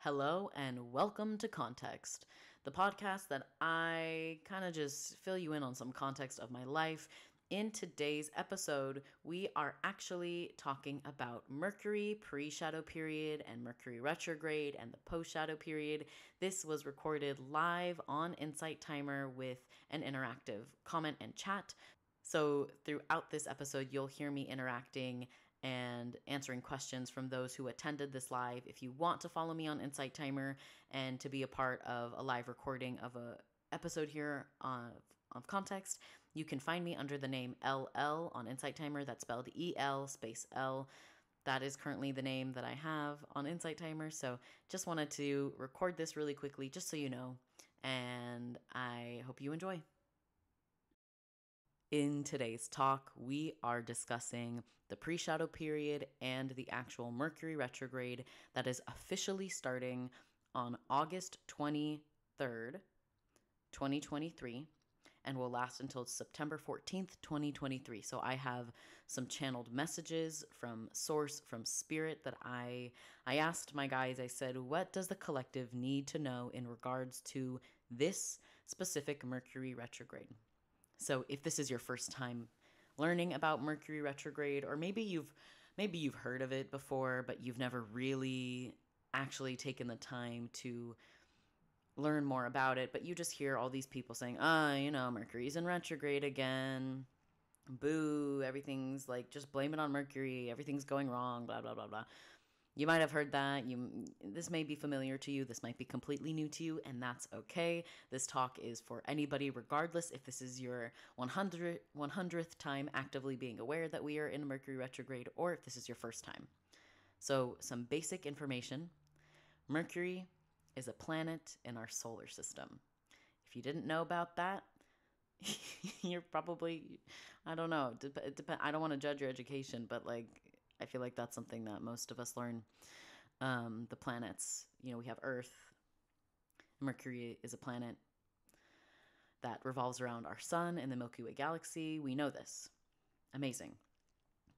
Hello and welcome to Context, the podcast that I kind of just fill you in on some context of my life. In today's episode, we are actually talking about Mercury pre-shadow period and Mercury retrograde and the post-shadow period. This was recorded live on Insight Timer with an interactive comment and chat. So throughout this episode, you'll hear me interacting and answering questions from those who attended this live. If you want to follow me on Insight Timer and to be a part of a live recording of a episode here of Context, you can find me under the name LL on Insight Timer. That's spelled EL space L. That is currently the name that I have on Insight Timer. So just wanted to record this really quickly just so you know. And I hope you enjoy. In today's talk, we are discussing the pre-shadow period and the actual Mercury retrograde that is officially starting on August 23rd, 2023, and will last until September 14th, 2023. So I have some channeled messages from Source, from Spirit that I asked my guys, I said, what does the collective need to know in regards to this specific Mercury retrograde? So if this is your first time learning about Mercury retrograde, or maybe you've heard of it before, but you've never really actually taken the time to learn more about it, but you just hear all these people saying, Mercury's in retrograde again. Boo, everything's like, just blame it on Mercury. Everything's going wrong, blah, blah, blah, blah. You might have heard that. This may be familiar to you. This might be completely new to you, and that's okay. This talk is for anybody, regardless if this is your 100th time actively being aware that we are in Mercury retrograde, or if this is your first time. So, some basic information. Mercury is a planet in our solar system. If you didn't know about that, you're probably, I don't know. I don't want to judge your education, but I feel like that's something that most of us learn. The planets, we have Earth. Mercury is a planet that revolves around our sun in the Milky Way galaxy. We know this. Amazing.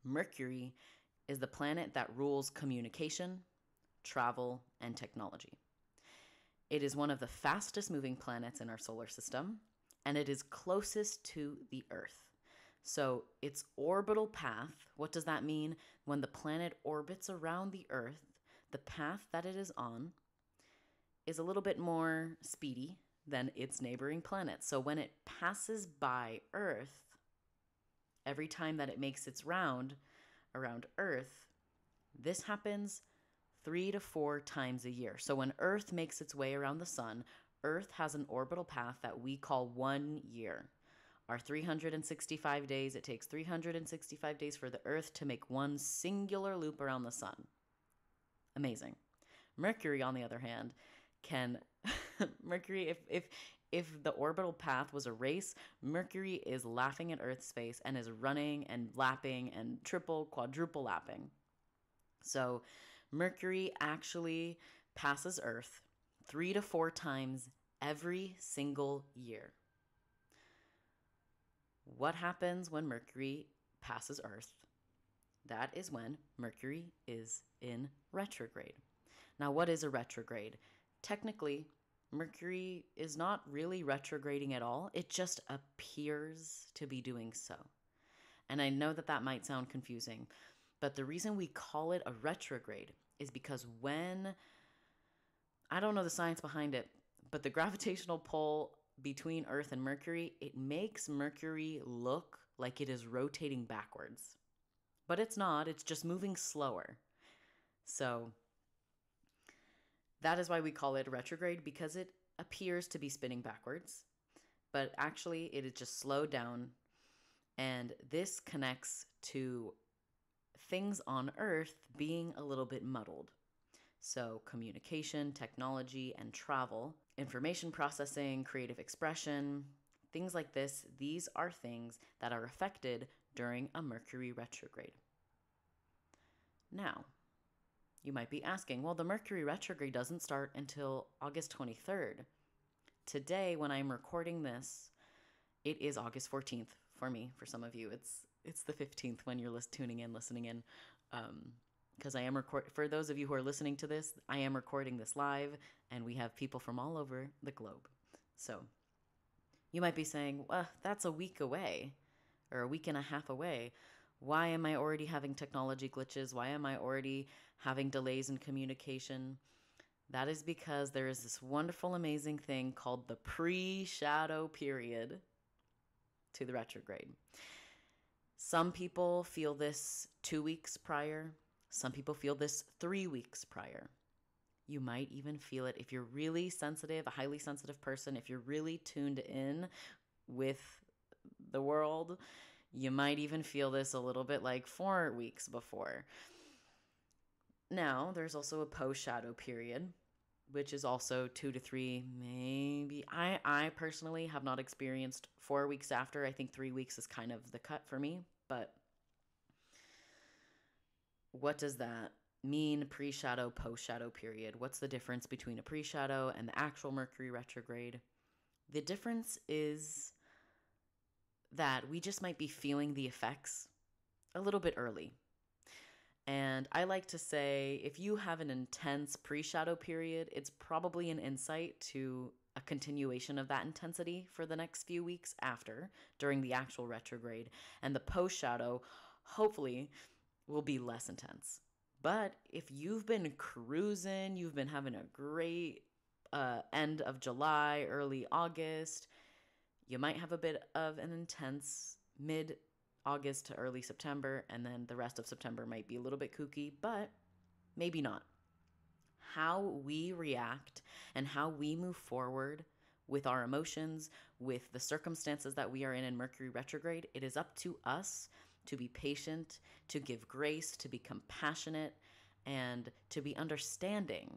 Mercury is the planet that rules communication, travel, and technology. It is one of the fastest moving planets in our solar system, and it is closest to the Earth. So its orbital path, what does that mean? When the planet orbits around the Earth, the path that it is on is a little bit more speedy than its neighboring planets. So when it passes by Earth, every time that it makes its round around Earth, this happens 3 to 4 times a year. So when Earth makes its way around the sun, Earth has an orbital path that we call 1 year. Our 365 days, it takes 365 days for the Earth to make one singular loop around the sun. Amazing. Mercury, on the other hand, Mercury, if the orbital path was a race, Mercury is laughing at Earth's face and is running and lapping and triple, quadruple lapping. So Mercury actually passes Earth 3 to 4 times every single year. What happens when Mercury passes Earth? That is when Mercury is in retrograde. Now, what is a retrograde? Technically, Mercury is not really retrograding at all. It just appears to be doing so. And I know that might sound confusing, but the reason we call it a retrograde is because I don't know the science behind it, but the gravitational pull between Earth and Mercury, it makes Mercury look like it is rotating backwards. But it's not, it's just moving slower. So that is why we call it retrograde, because it appears to be spinning backwards. But actually, it is just slowed down. And this connects to things on Earth being a little bit muddled. So communication, technology, and travel, information processing, creative expression, things like this, these are things that are affected during a Mercury retrograde. Now, you might be asking, well, the Mercury retrograde doesn't start until August 23rd. Today, when I'm recording this, it is August 14th for me. For some of you, it's the 15th when you're listening in. because I am for those of you who are listening to this, I am recording this live, and we have people from all over the globe. So you might be saying, well, that's a week away or a week and a half away. Why am I already having technology glitches? Why am I already having delays in communication? That is because there is this wonderful, amazing thing called the pre-shadow period to the retrograde. Some people feel this 2 weeks prior. Some people feel this 3 weeks prior. You might even feel it if you're really sensitive, a highly sensitive person, if you're really tuned in with the world, you might even feel this a little bit like 4 weeks before. Now, there's also a post-shadow period, which is also 2 to 3, maybe. I personally have not experienced 4 weeks after. I think 3 weeks is kind of the cut for me. But what does that mean, pre-shadow, post-shadow period? What's the difference between a pre-shadow and the actual Mercury retrograde? The difference is that we just might be feeling the effects a little bit early. And I like to say, if you have an intense pre-shadow period, it's probably an insight to a continuation of that intensity for the next few weeks after, during the actual retrograde. And the post-shadow, hopefully, will be less intense. But if you've been cruising, you've been having a great end of July, early August, you might have a bit of an intense mid-August to early September, and then the rest of September might be a little bit kooky, but maybe not. How we react and how we move forward with our emotions, with the circumstances that we are in Mercury retrograde, it is up to us to be patient, to give grace, to be compassionate, and to be understanding.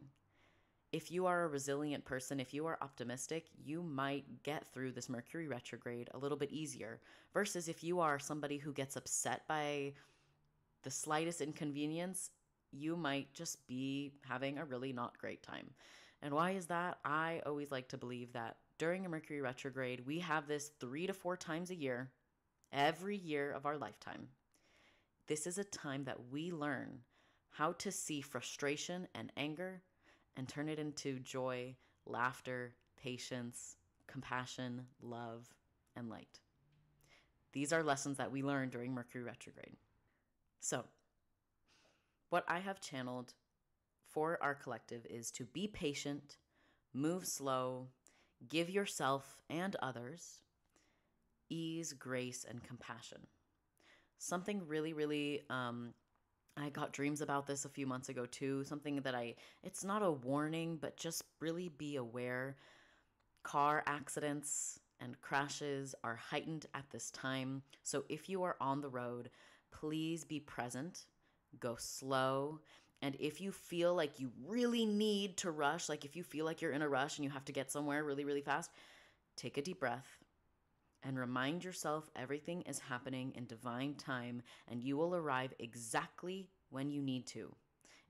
If you are a resilient person, if you are optimistic, you might get through this Mercury retrograde a little bit easier, versus if you are somebody who gets upset by the slightest inconvenience, you might just be having a really not great time. And why is that? I always like to believe that during a Mercury retrograde, we have this 3 to 4 times a year, every year of our lifetime. This is a time that we learn how to see frustration and anger and turn it into joy, laughter, patience, compassion, love, and light. These are lessons that we learn during Mercury retrograde. So, what I have channeled for our collective is to be patient, move slow, give yourself and others ease, grace, and compassion. Something really, really, I got dreams about this a few months ago too. Something that it's not a warning, but just really be aware. Car accidents and crashes are heightened at this time. So if you are on the road, please be present, go slow. And if you feel like you really need to rush, like if you feel like you're in a rush and you have to get somewhere really, really fast, take a deep breath and remind yourself everything is happening in divine time, and you will arrive exactly when you need to,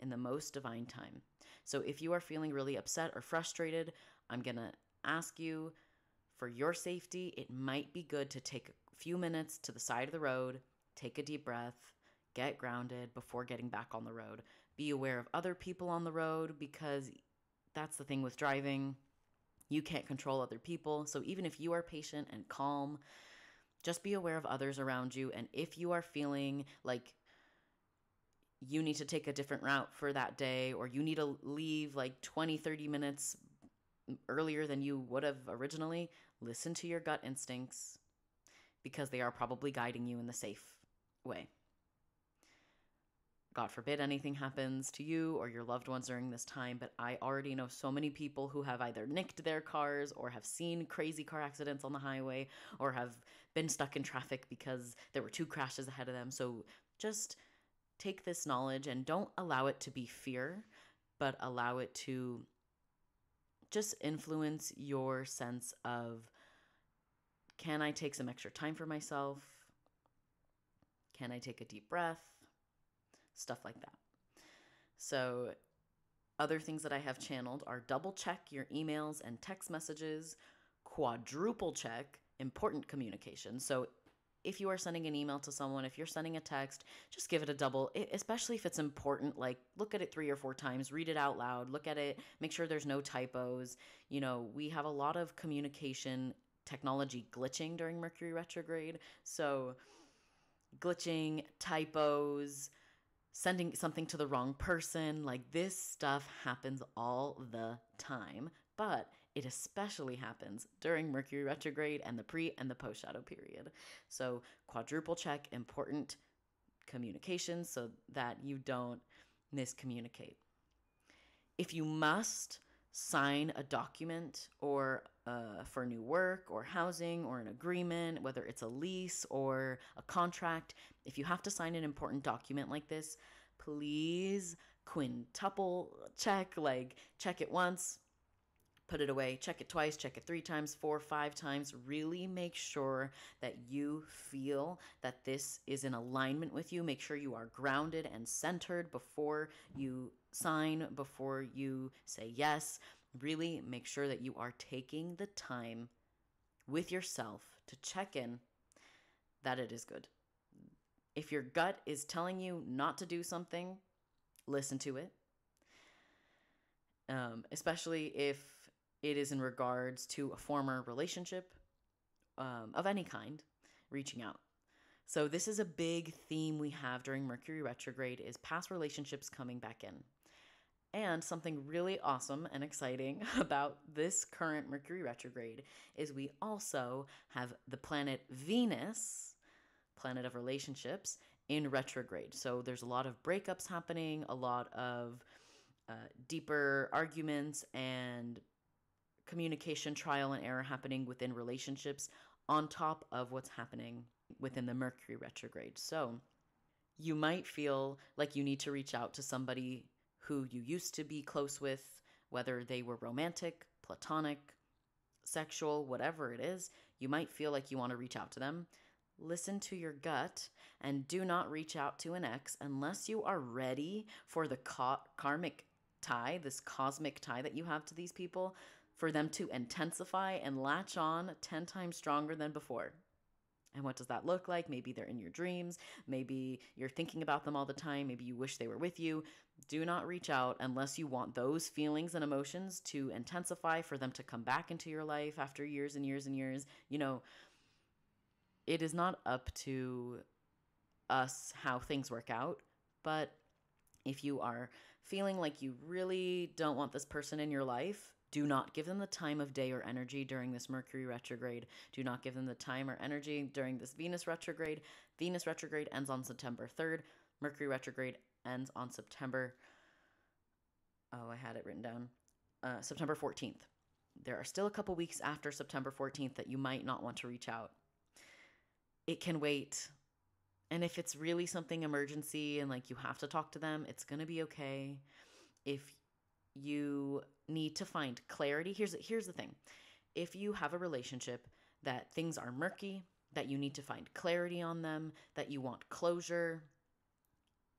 in the most divine time. So if you are feeling really upset or frustrated, I'm going to ask you, for your safety, it might be good to take a few minutes to the side of the road, take a deep breath, get grounded before getting back on the road. Be aware of other people on the road, because that's the thing with driving. You can't control other people. So even if you are patient and calm, just be aware of others around you. And if you are feeling like you need to take a different route for that day, or you need to leave like 20, 30 minutes earlier than you would have originally, listen to your gut instincts, because they are probably guiding you in the safe way. God forbid anything happens to you or your loved ones during this time, but I already know so many people who have either nicked their cars or have seen crazy car accidents on the highway or have been stuck in traffic because there were 2 crashes ahead of them. So just take this knowledge and don't allow it to be fear, but allow it to just influence your sense of, can I take some extra time for myself? Can I take a deep breath? Stuff like that. So other things that I have channeled are double check your emails and text messages, quadruple check important communication. So if you are sending an email to someone, if you're sending a text, just give it a double, especially if it's important. Like, look at it 3 or 4 times, read it out loud, look at it, make sure there's no typos. We have a lot of communication technology glitching during Mercury retrograde. So, glitching, typos, sending something to the wrong person, like this stuff happens all the time. But it especially happens during Mercury retrograde and the pre and the post shadow period. So quadruple check important communications so that you don't miscommunicate. If you must sign a document or for new work or housing or an agreement, whether it's a lease or a contract, if you have to sign an important document like this, please quintuple check, like check it once, put it away, check it twice, check it 3 times, 4, 5 times. Really make sure that you feel that this is in alignment with you. Make sure you are grounded and centered before you sign, before you say yes. Really make sure that you are taking the time with yourself to check in that it is good. If your gut is telling you not to do something, listen to it. Especially if it is in regards to a former relationship of any kind, reaching out. So this is a big theme we have during Mercury retrograde, is past relationships coming back in. And something really awesome and exciting about this current Mercury retrograde is we also have the planet Venus, planet of relationships, in retrograde. So there's a lot of breakups happening, a lot of deeper arguments and communication trial and error happening within relationships on top of what's happening within the Mercury retrograde. So you might feel like you need to reach out to somebody who you used to be close with, whether they were romantic, platonic, sexual, whatever it is. You might feel like you want to reach out to them. Listen to your gut and do not reach out to an ex unless you are ready for the karmic tie, this cosmic tie that you have to these people, for them to intensify and latch on 10 times stronger than before. And what does that look like? Maybe they're in your dreams. Maybe you're thinking about them all the time. Maybe you wish they were with you. Do not reach out unless you want those feelings and emotions to intensify, for them to come back into your life after years and years and years. It is not up to us how things work out. But if you are feeling like you really don't want this person in your life, do not give them the time of day or energy during this Mercury retrograde. Do not give them the time or energy during this Venus retrograde. Venus retrograde ends on September 3rd. Mercury retrograde ends on September... Oh, I had it written down. September 14th. There are still a couple weeks after September 14th that you might not want to reach out. It can wait. And if it's really something emergency and like you have to talk to them, it's going to be okay. If you need to find clarity, here's the thing. If you have a relationship that things are murky, that you need to find clarity on them, that you want closure,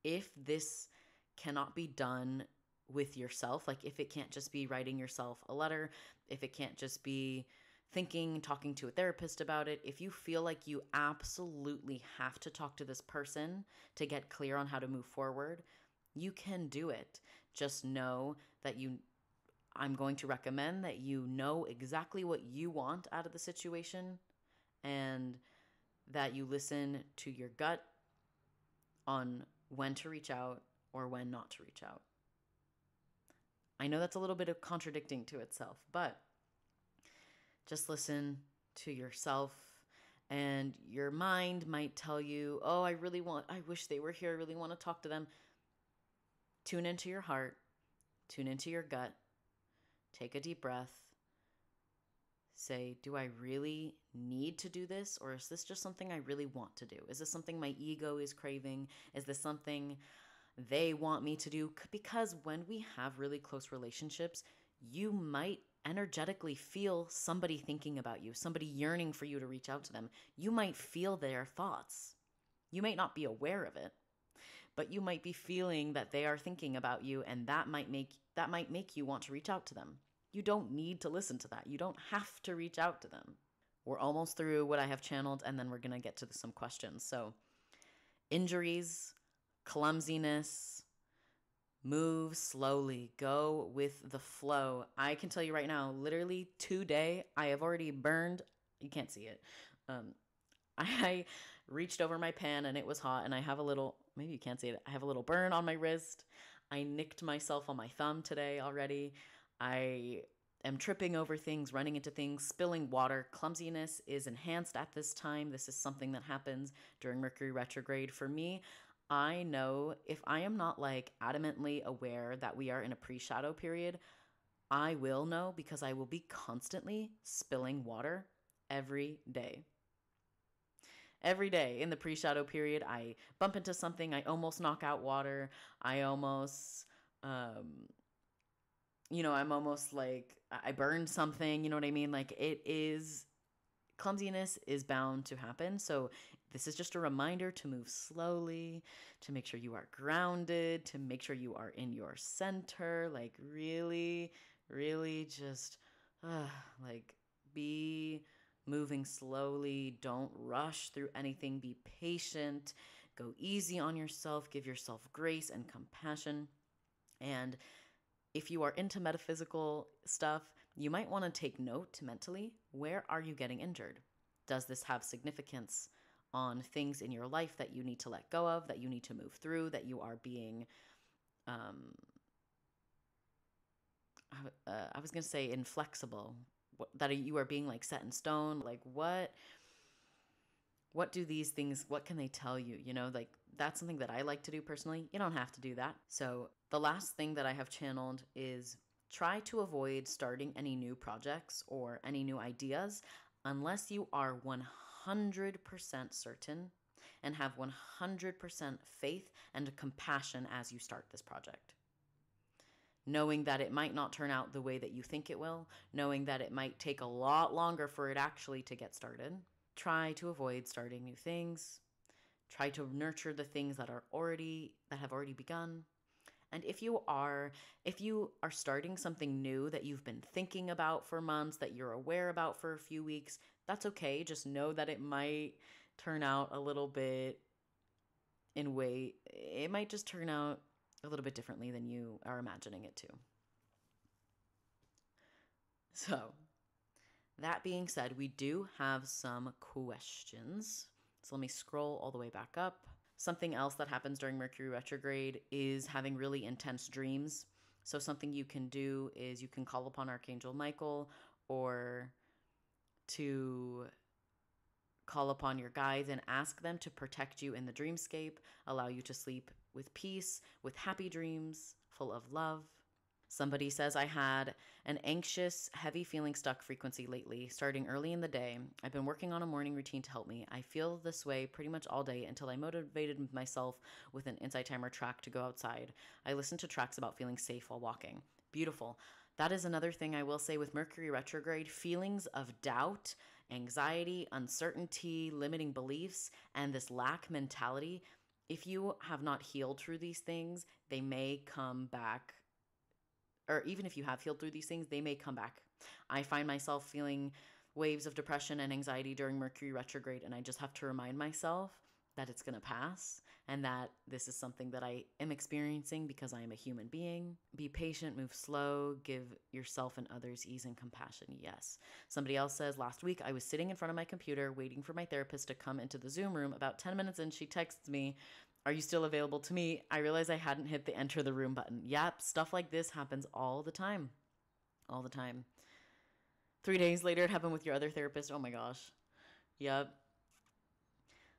if this cannot be done with yourself, like if it can't just be writing yourself a letter, if it can't just be thinking, talking to a therapist about it, if you feel like you absolutely have to talk to this person to get clear on how to move forward, you can do it. Just know that I'm going to recommend that you know exactly what you want out of the situation, and that you listen to your gut on when to reach out or when not to reach out. I know that's a little bit of contradicting to itself, but just listen to yourself, and your mind might tell you, oh, I wish they were here. I really want to talk to them. Tune into your heart, tune into your gut, take a deep breath. Say, do I really need to do this? Or is this just something I really want to do? Is this something my ego is craving? Is this something they want me to do? Because when we have really close relationships, you might energetically feel somebody thinking about you, somebody yearning for you to reach out to them. You might feel their thoughts. You might not be aware of it, but you might be feeling that they are thinking about you, and that might make you want to reach out to them. You don't need to listen to that. You don't have to reach out to them. We're almost through what I have channeled, and then we're going to get to some questions. So, injuries, clumsiness, move slowly, go with the flow. I can tell you right now, literally today, I have already burned. You can't see it. I reached over my pan and it was hot, and I have a little, maybe you can't see it, I have a little burn on my wrist. I nicked myself on my thumb today already. I am tripping over things, running into things, spilling water. Clumsiness is enhanced at this time. This is something that happens during Mercury retrograde. For me, I know if I am not like adamantly aware that we are in a pre-shadow period, I will know because I will be constantly spilling water every day. Every day in the pre-shadow period, I bump into something, I almost knock out water, I almost I'm almost like I burned something, you know what I mean? Like clumsiness is bound to happen. So this is just a reminder to move slowly, to make sure you are grounded, to make sure you are in your center, like really, really just like be moving slowly. Don't rush through anything. Be patient. Go easy on yourself. Give yourself grace and compassion. And if you are into metaphysical stuff, you might want to take note mentally. Where are you getting injured? Does this have significance on things in your life that you need to let go of, that you need to move through, that you are being, I was going to say inflexible, that you are being like set in stone? Like what do these things, what can they tell you? Like that's something that I like to do personally. You don't have to do that. So the last thing that I have channeled is try to avoid starting any new projects or any new ideas unless you are 100% certain and have 100% faith and compassion as you start this project. Knowing that it might not turn out the way that you think it will, knowing that it might take a lot longer for it actually to get started. Try to avoid starting new things. Try to nurture the things that have already begun. And if you are starting something new that you've been thinking about for months, that you're aware about for a few weeks, that's okay. Just know that it might turn out a little bit it might just turn out a little bit differently than you are imagining it to. So, that being said, we do have some questions. So let me scroll all the way back up. Something else that happens during Mercury retrograde is having really intense dreams. So something you can do is you can call upon Archangel Michael, or to call upon your guides and ask them to protect you in the dreamscape, allow you to sleep with peace, with happy dreams, full of love. Somebody says, I had an anxious, heavy feeling stuck frequency lately, starting early in the day. I've been working on a morning routine to help me. I feel this way pretty much all day until I motivated myself with an Insight Timer track to go outside. I listened to tracks about feeling safe while walking. Beautiful. That is another thing I will say with Mercury retrograde, feelings of doubt, anxiety, uncertainty, limiting beliefs, and this lack mentality. If you have not healed through these things, they may come back. Or even if you have healed through these things, they may come back. I find myself feeling waves of depression and anxiety during Mercury retrograde, and I just have to remind myself that it's going to pass and that this is something that I am experiencing because I am a human being. Be patient, move slow, give yourself and others ease and compassion. Yes. Somebody else says, last week I was sitting in front of my computer waiting for my therapist to come into the Zoom room. About 10 minutes in, she texts me, are you still available to me? I realized I hadn't hit the enter the room button. Yep, stuff like this happens all the time. All the time. 3 days later, it happened with your other therapist. Oh my gosh. Yep.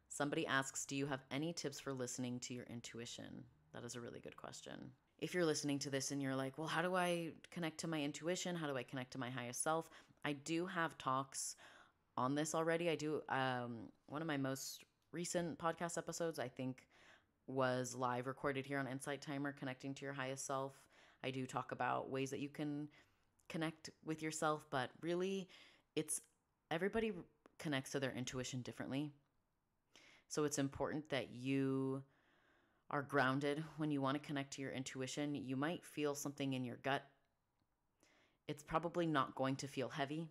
Somebody asks, do you have any tips for listening to your intuition? That is a really good question. If you're listening to this and you're like, well, how do I connect to my intuition? How do I connect to my highest self? I do have talks on this already. I do. One of my most recent podcast episodes, I think, was live recorded here on Insight Timer, connecting to your highest self. I do talk about ways that you can connect with yourself, but really everybody connects to their intuition differently. So it's important that you are grounded when you want to connect to your intuition. You might feel something in your gut. It's probably not going to feel heavy.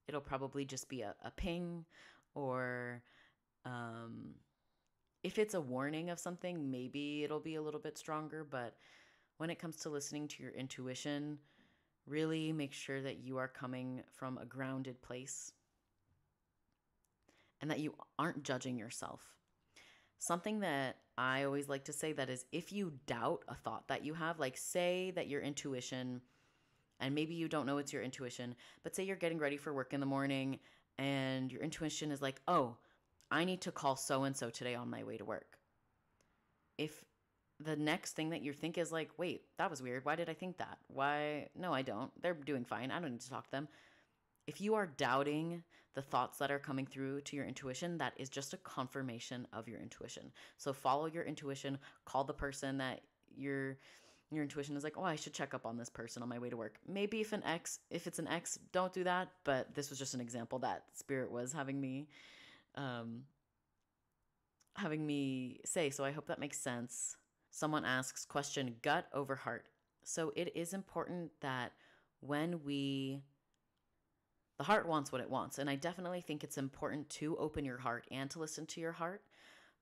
It'll probably just be a ping, or if it's a warning of something, maybe it'll be a little bit stronger. But when it comes to listening to your intuition, really make sure that you are coming from a grounded place and that you aren't judging yourself. Something that I always like to say, that is, if you doubt a thought that you have, like say that your intuition, and maybe you don't know it's your intuition, but say you're getting ready for work in the morning and your intuition is like, oh, I need to call so and so today on my way to work. If the next thing that you think is like, wait, that was weird. Why did I think that? Why? No, I don't. They're doing fine. I don't need to talk to them. If you are doubting the thoughts that are coming through to your intuition, that is just a confirmation of your intuition. So follow your intuition, call the person that your intuition is like, oh, I should check up on this person on my way to work. Maybe if it's an ex, don't do that. But this was just an example that spirit was having me say. So I hope that makes sense. Someone asks, question, gut over heart. So it is important that the heart wants what it wants. And I definitely think it's important to open your heart and to listen to your heart.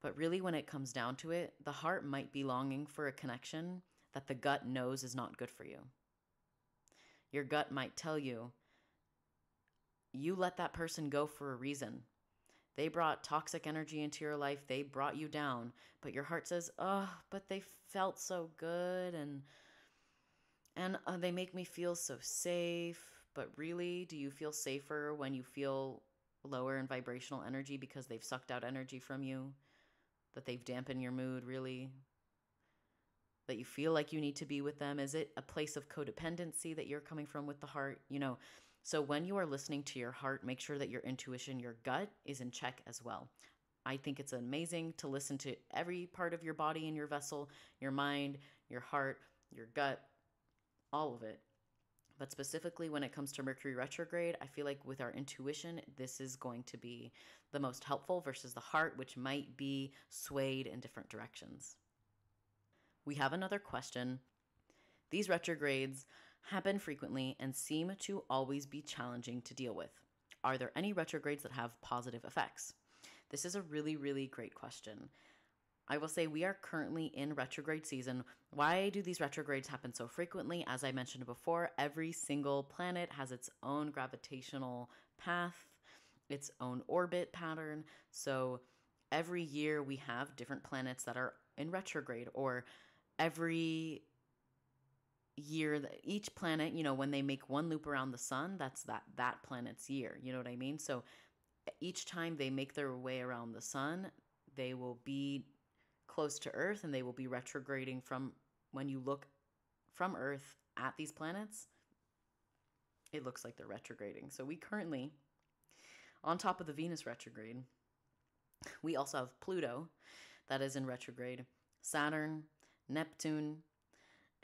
But really, when it comes down to it, the heart might be longing for a connection that the gut knows is not good for you. Your gut might tell you, you let that person go for a reason. They brought toxic energy into your life. They brought you down. But your heart says, oh, but they felt so good and they make me feel so safe. But really, do you feel safer when you feel lower in vibrational energy because they've sucked out energy from you? That they've dampened your mood, really? That you feel like you need to be with them? Is it a place of codependency that you're coming from with the heart? So when you are listening to your heart, make sure that your intuition, your gut, is in check as well. I think it's amazing to listen to every part of your body and your vessel, your mind, your heart, your gut, all of it. But specifically when it comes to Mercury retrograde, I feel like with our intuition, this is going to be the most helpful versus the heart, which might be swayed in different directions. We have another question. These retrogrades happen frequently and seem to always be challenging to deal with. Are there any retrogrades that have positive effects? This is a really, really great question. I will say we are currently in retrograde season. Why do these retrogrades happen so frequently? As I mentioned before, every single planet has its own gravitational path, its own orbit pattern. So every year we have different planets that are in retrograde, or every year, each planet, when they make one loop around the sun, that's that planet's year. You know what I mean? So each time they make their way around the sun, they will be close to Earth and they will be retrograding. From when you look from Earth at these planets, it looks like they're retrograding. So we currently, on top of the Venus retrograde, we also have Pluto that is in retrograde, Saturn, Neptune,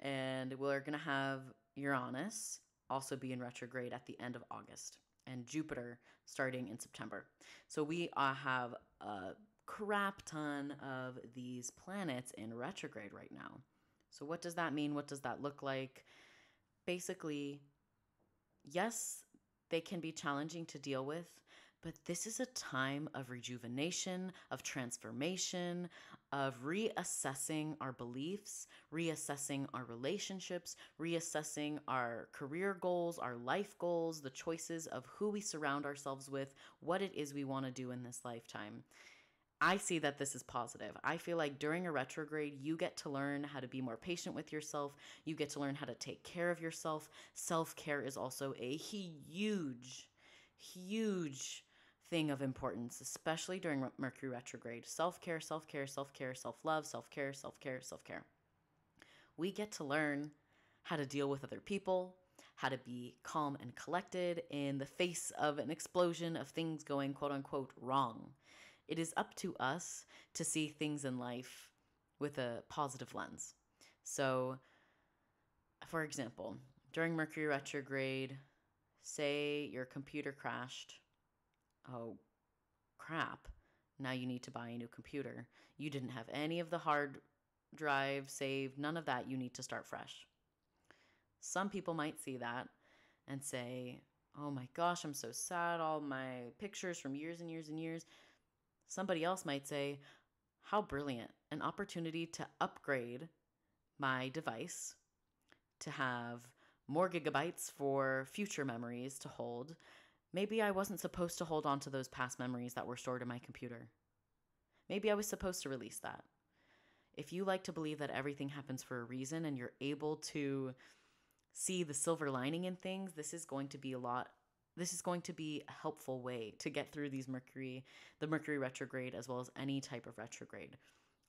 and we're going to have Uranus also be in retrograde at the end of August, and Jupiter starting in September. So we have a crap ton of these planets in retrograde right now. So what does that mean? What does that look like? Basically, yes, they can be challenging to deal with, but this is a time of rejuvenation, of transformation, of reassessing our beliefs, reassessing our relationships, reassessing our career goals, our life goals, the choices of who we surround ourselves with, what it is we want to do in this lifetime. I see that this is positive. I feel like during a retrograde, you get to learn how to be more patient with yourself. You get to learn how to take care of yourself. Self-care is also a huge, huge thing of importance, especially during Mercury retrograde. Self-care, self-care, self-care, self-love, self-care, self-care, self-care. We get to learn how to deal with other people, how to be calm and collected in the face of an explosion of things going quote unquote wrong. It is up to us to see things in life with a positive lens. So, for example, during Mercury retrograde, say your computer crashed. Oh, crap. Now you need to buy a new computer. You didn't have any of the hard drive saved, none of that. You need to start fresh. Some people might see that and say, oh my gosh, I'm so sad. All my pictures from years and years and years. Somebody else might say, how brilliant. An opportunity to upgrade my device, to have more gigabytes for future memories to hold. Maybe I wasn't supposed to hold on to those past memories that were stored in my computer. Maybe I was supposed to release that. If you like to believe that everything happens for a reason and you're able to see the silver lining in things, this is going to be a helpful way to get through the Mercury retrograde, as well as any type of retrograde.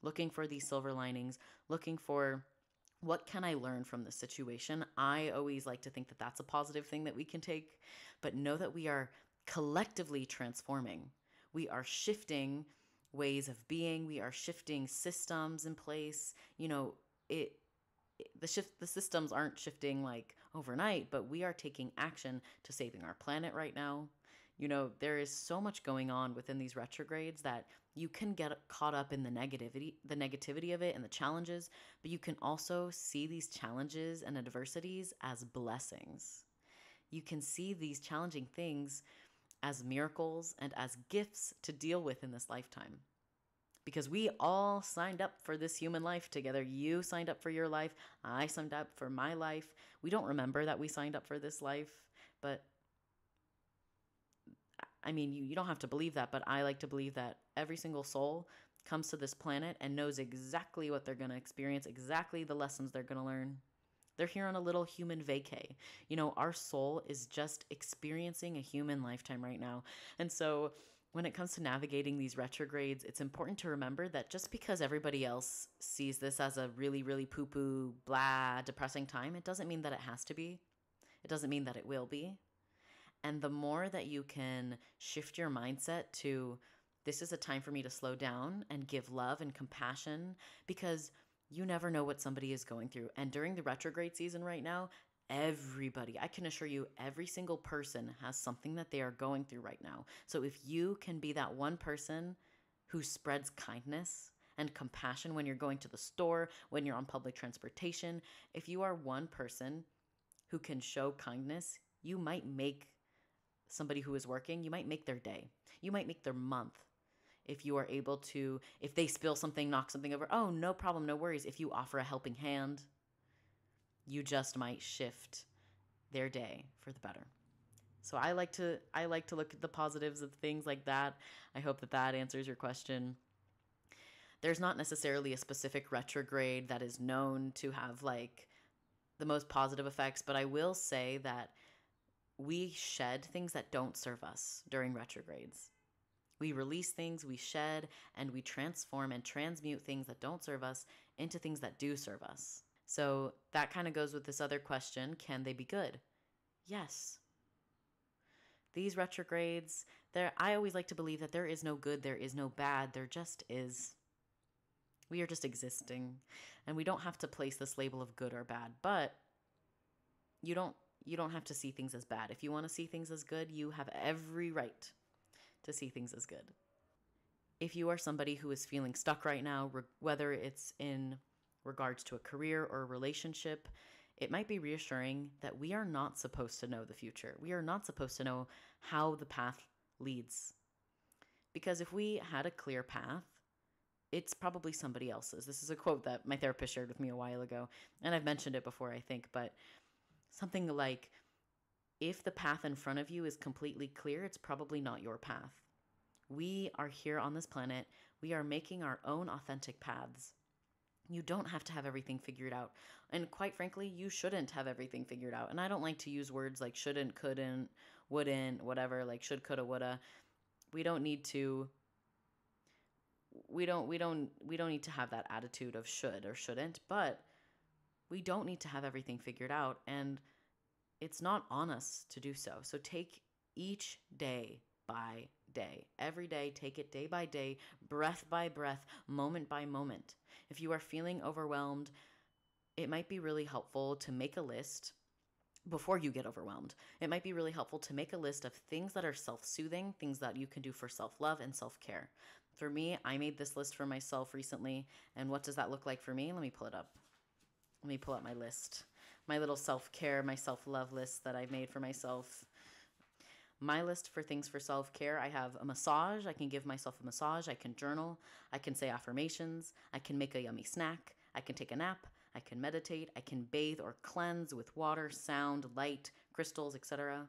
Looking for these silver linings, looking for what can I learn from this situation? I always like to think that that's a positive thing that we can take, but know that we are collectively transforming. We are shifting ways of being, we are shifting systems in place. You know, it the systems aren't shifting like overnight, but we are taking action to saving our planet right now. You know, there is so much going on within these retrogrades that you can get caught up in the negativity of it and the challenges, but you can also see these challenges and adversities as blessings. You can see these challenging things as miracles and as gifts to deal with in this lifetime. Because we all signed up for this human life together. You signed up for your life. I signed up for my life. We don't remember that we signed up for this life, but I mean, you don't have to believe that, but I like to believe that every single soul comes to this planet and knows exactly what they're going to experience, exactly the lessons they're going to learn. They're here on a little human vacay. You know, our soul is just experiencing a human lifetime right now. And so when it comes to navigating these retrogrades, it's important to remember that just because everybody else sees this as a really, really poo poo, blah, depressing time, it doesn't mean that it has to be. It doesn't mean that it will be. And the more that you can shift your mindset to, this is a time for me to slow down and give love and compassion, because you never know what somebody is going through. And during the retrograde season right now, everybody, I can assure you, every single person has something that they are going through right now. So if you can be that one person who spreads kindness and compassion when you're going to the store, when you're on public transportation, if you are one person who can show kindness, you might make somebody who is working, you might make their day. You might make their month. If you are able to, if they spill something, knock something over, oh, no problem, no worries. If you offer a helping hand, you just might shift their day for the better. So I like to look at the positives of things like that. I hope that that answers your question. There's not necessarily a specific retrograde that is known to have like the most positive effects, but I will say that we shed things that don't serve us during retrogrades. We release things, we shed, and we transform and transmute things that don't serve us into things that do serve us. So that kind of goes with this other question, can they be good? Yes. These retrogrades, I always like to believe that there is no good, there is no bad, there just is. We are just existing, and we don't have to place this label of good or bad, but you don't have to see things as bad. If you want to see things as good, you have every right to see things as good. If you are somebody who is feeling stuck right now, whether it's in regards to a career or a relationship, it might be reassuring that we are not supposed to know the future. We are not supposed to know how the path leads. Because if we had a clear path, it's probably somebody else's. This is a quote that my therapist shared with me a while ago, and I've mentioned it before, I think, but something like, if the path in front of you is completely clear, it's probably not your path. We are here on this planet. We are making our own authentic paths. You don't have to have everything figured out. And quite frankly, you shouldn't have everything figured out. And I don't like to use words like shouldn't, couldn't, wouldn't, whatever, like should, coulda, woulda. We don't need to need to have that attitude of should or shouldn't, but we don't need to have everything figured out, and it's not on us to do so. So take each day by day. Every day, take it day by day, breath by breath, moment by moment. If you are feeling overwhelmed, it might be really helpful to make a list before you get overwhelmed. It might be really helpful to make a list of things that are self-soothing, things that you can do for self-love and self-care. For me, I made this list for myself recently, and what does that look like for me? Let me pull it up. Let me pull up my list. My little self-care, my self-love list that I've made for myself. my list for things for self-care, I have a massage. I can give myself a massage. I can journal. I can say affirmations. I can make a yummy snack. I can take a nap. I can meditate. I can bathe or cleanse with water, sound, light, crystals, etc.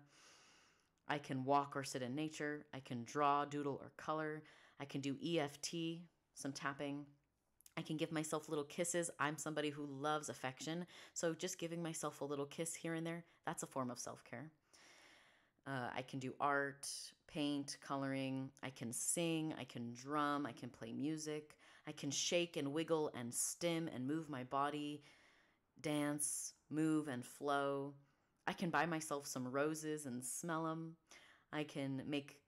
I can walk or sit in nature. I can draw, doodle, or color. I can do EFT, some tapping. I can give myself little kisses. I'm somebody who loves affection. So just giving myself a little kiss here and there, that's a form of self-care. I can do art, paint, coloring. I can sing. I can drum. I can play music. I can shake and wiggle and stim and move my body, dance, move and flow. I can buy myself some roses and smell them. I can make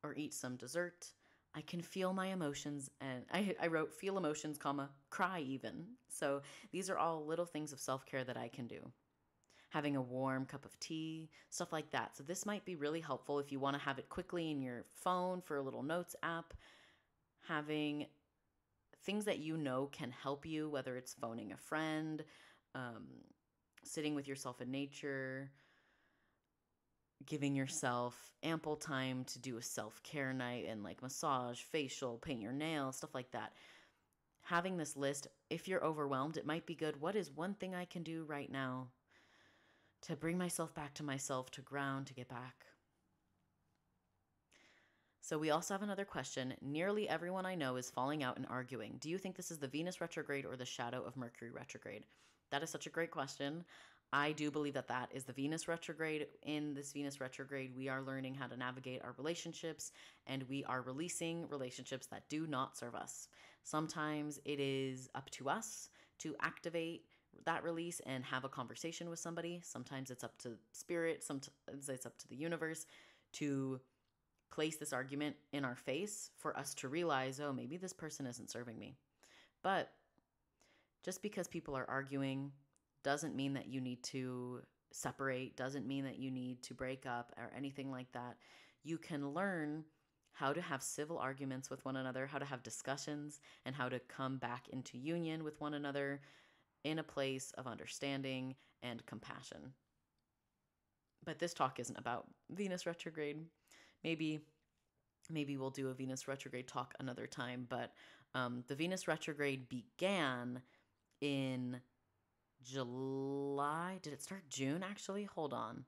or eat some dessert. I can feel my emotions, and I wrote feel emotions, comma, cry even. So these are all little things of self-care that I can do. Having a warm cup of tea, stuff like that. So this might be really helpful if you want to have it quickly in your phone for a little notes app. Having things that you know can help you, whether it's phoning a friend, sitting with yourself in nature, giving yourself ample time to do a self-care night and like massage, facial, paint your nails, stuff like that. Having this list, if you're overwhelmed, it might be good. What is one thing I can do right now to bring myself back to myself, to ground, to get back? So we also have another question. Nearly everyone I know is falling out and arguing. Do you think this is the Venus retrograde or the shadow of Mercury retrograde? That is such a great question. I do believe that that is the Venus retrograde. In this Venus retrograde, we are learning how to navigate our relationships, and we are releasing relationships that do not serve us. Sometimes it is up to us to activate that release and have a conversation with somebody. Sometimes it's up to spirit. Sometimes it's up to the universe to place this argument in our face for us to realize, oh, maybe this person isn't serving me. But just because people are arguing doesn't mean that you need to separate, doesn't mean that you need to break up or anything like that. You can learn how to have civil arguments with one another, how to have discussions, and how to come back into union with one another in a place of understanding and compassion. But this talk isn't about Venus retrograde. Maybe we'll do a Venus retrograde talk another time, but the Venus retrograde began in July. Did it start June, actually? Hold on.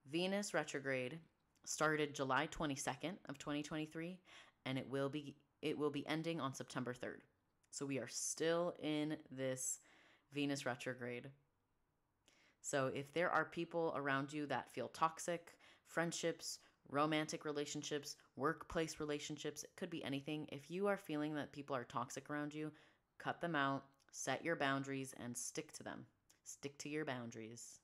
Venus retrograde started July 22nd of 2023, and it will be ending on September 3rd. So we are still in this Venus retrograde. So if there are people around you that feel toxic, friendships, romantic relationships, workplace relationships, it could be anything. If you are feeling that people are toxic around you, cut them out, set your boundaries, and stick to them. Stick to your boundaries.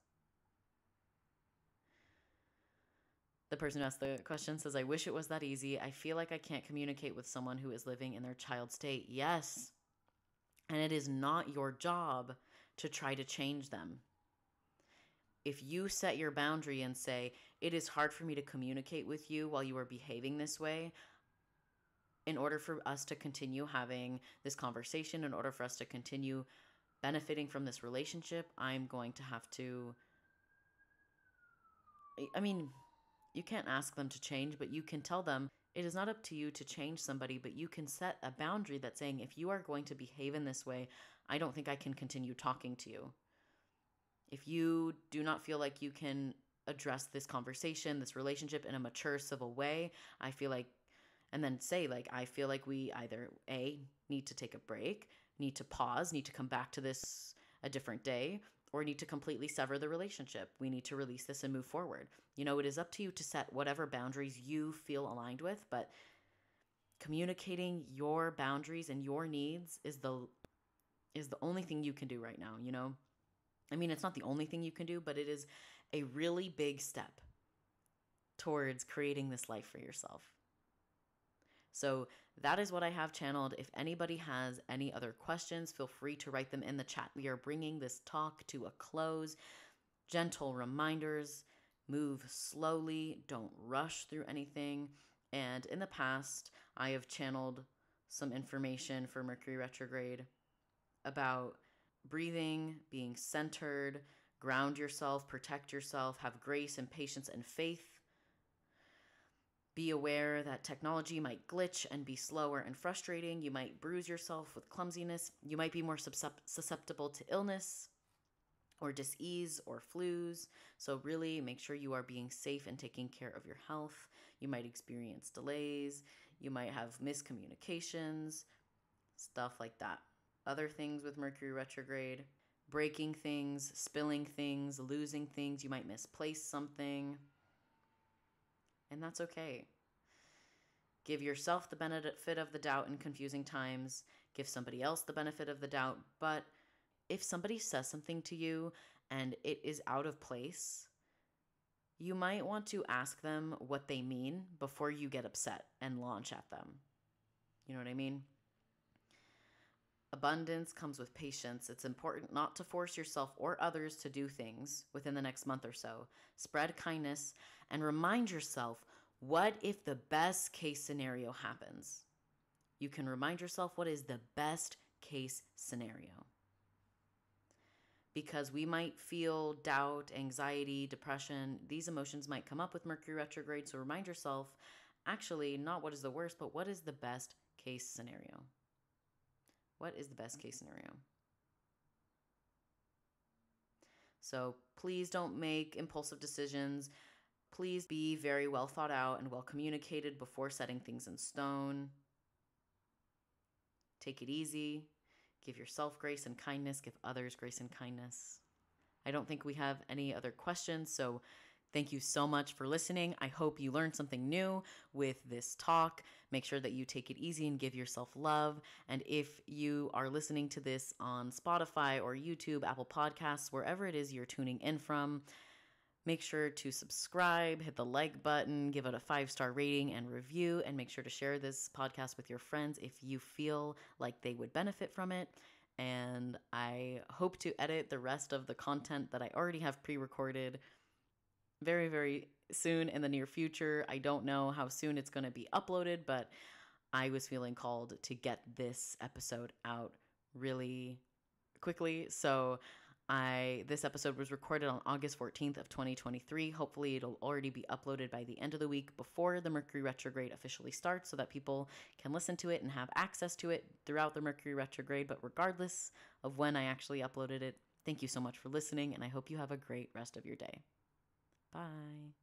The person who asked the question says, I wish it was that easy. I feel like I can't communicate with someone who is living in their child state. Yes. And it is not your job to try to change them. If you set your boundary and say, it is hard for me to communicate with you while you are behaving this way, in order for us to continue having this conversation, in order for us to continue benefiting from this relationship, I'm going to have to, you can't ask them to change, but you can tell them it is not up to you to change somebody, but you can set a boundary that's saying, if you are going to behave in this way, I don't think I can continue talking to you. If you do not feel like you can address this conversation, this relationship in a mature, civil way, I feel like, and then say, like, I feel like we either A, need to take a break, need to pause, need to come back to this a different day, or need to completely sever the relationship. We need to release this and move forward. You know, it is up to you to set whatever boundaries you feel aligned with, but communicating your boundaries and your needs is the only thing you can do right now, you know? I mean, it's not the only thing you can do, but it is a really big step towards creating this life for yourself. So that is what I have channeled. If anybody has any other questions, feel free to write them in the chat. We are bringing this talk to a close. Gentle reminders, move slowly, don't rush through anything. And in the past, I have channeled some information for Mercury retrograde about breathing, being centered, ground yourself, protect yourself, have grace and patience and faith Be aware that technology might glitch and be slower and frustrating. You might bruise yourself with clumsiness. You might be more susceptible to illness or dis-ease or flus. So really make sure you are being safe and taking care of your health. You might experience delays. You might have miscommunications, stuff like that. Other things with Mercury retrograde: breaking things, spilling things, losing things. You might misplace something, and that's okay. Give yourself the benefit of the doubt in confusing times. Give somebody else the benefit of the doubt. But if somebody says something to you and it is out of place, you might want to ask them what they mean before you get upset and launch at them. You know what I mean? Abundance comes with patience. It's important not to force yourself or others to do things within the next month or so. Spread kindness and remind yourself, what if the best case scenario happens? You can remind yourself what is the best case scenario. Because we might feel doubt, anxiety, depression. These emotions might come up with Mercury retrograde. So remind yourself, actually, not what is the worst, but what is the best case scenario? What is the best case scenario? So please don't make impulsive decisions. Please be very well thought out and well communicated before setting things in stone. Take it easy. Give yourself grace and kindness. Give others grace and kindness. I don't think we have any other questions, so thank you so much for listening. I hope you learned something new with this talk. Make sure that you take it easy and give yourself love. And if you are listening to this on Spotify or YouTube, Apple Podcasts, wherever it is you're tuning in from, make sure to subscribe, hit the like button, give it a 5-star rating and review, and make sure to share this podcast with your friends if you feel like they would benefit from it. And I hope to edit the rest of the content that I already have pre-recorded very, very soon in the near future. I don't know how soon it's going to be uploaded, but I was feeling called to get this episode out really quickly. So this episode was recorded on August 14th of 2023. Hopefully it'll already be uploaded by the end of the week before the Mercury retrograde officially starts, so that people can listen to it and have access to it throughout the Mercury retrograde. But regardless of when I actually uploaded it, thank you so much for listening, and I hope you have a great rest of your day. Bye.